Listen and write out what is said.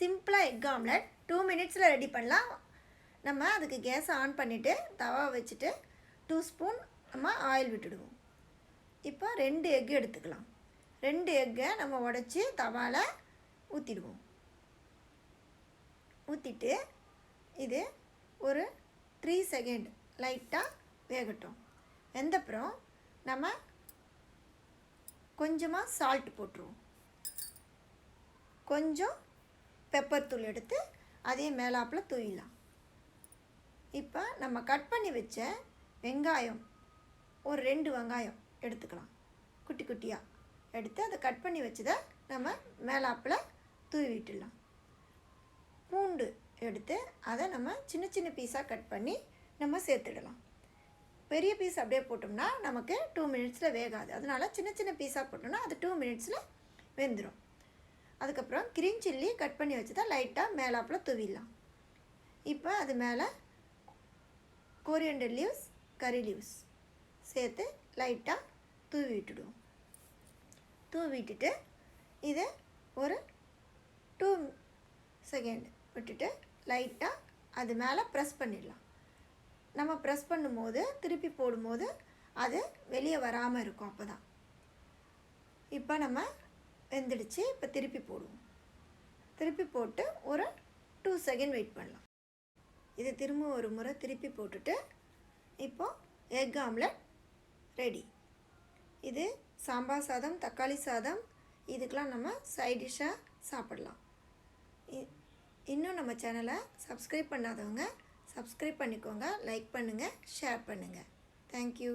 சிம்பிளாக egg omelette 2 மினிட்ஸில் ready பண்ணலாம். நம்ம அதுக்கு கேஸை ஆன் பண்ணிவிட்டு தவா வச்சுட்டு 2 ஸ்பூன் நம்ம ஆயில் விட்டுடுவோம். இப்போ 2 எக் எடுத்துக்கலாம். 2 எக்கை நம்ம உடச்சி தவாவில் ஊற்றிடுவோம். ஊற்றிட்டு இது ஒரு 3 செகண்ட் லைட்டாக வேகட்டும். வெந்தப்புறம் நம்ம கொஞ்சமாக சால்ட் போட்டுருவோம். கொஞ்சம் பெப்பர் தூள் எடுத்து அதே மேலாப்பில் தூவிடலாம். இப்போ நம்ம கட் பண்ணி வச்ச வெங்காயம் ஒரு 2 வெங்காயம் எடுத்துக்கலாம். குட்டி குட்டியாக எடுத்து அதை கட் பண்ணி வச்சதை நம்ம மேலாப்பில் தூவி விட்டுடலாம். பூண்டு எடுத்து அதை நம்ம சின்ன சின்ன பீஸாக கட் பண்ணி நம்ம சேர்த்துடலாம். பெரிய பீஸ் அப்படியே போட்டோம்னா நமக்கு 2 மினிட்ஸில் வேகாது. அதனால் சின்ன சின்ன பீஸாக போட்டோம்னா அது 2 மினிட்ஸில் வெந்துடும். அதுக்கப்புறம் கிரீன் சில்லி கட் பண்ணி வச்சதை லைட்டாக மேலாப்பில் தூவிடலாம். இப்போ அது மேலே கொரியண்டர் லீவ்ஸ், கறி லீவ்ஸ் சேர்த்து லைட்டாக தூவி விட்டுடுவோம். தூவி விட்டுட்டு இதை ஒரு 2 செகண்ட் விட்டுட்டு லைட்டாக அது மேலே ப்ரெஸ் பண்ணிடலாம். நம்ம ப்ரெஸ் பண்ணும்போது திருப்பி போடும்போது அது வெளியே வராமல் இருக்கும். அப்போ தான் இப்போ நம்ம வெந்துடுச்சு. இப்போ திருப்பி போடுவோம். திருப்பி போட்டு ஒரு 2 செகண்ட் வெயிட் பண்ணலாம். இது திரும்ப ஒரு முறை திருப்பி போட்டுட்டு இப்போது எக் ஆம்லெட் ரெடி. இது சாம்பார் சாதம், தக்காளி சாதம் இதுக்கெலாம் நம்ம சைட் டிஷ்ஷாக சாப்பிடலாம். இன்னும் நம்ம சேனலை சப்ஸ்கிரைப் பண்ணாதவங்க சப்ஸ்கிரைப் பண்ணிக்கோங்க. லைக் பண்ணுங்கள், ஷேர் பண்ணுங்கள். தேங்க்யூ.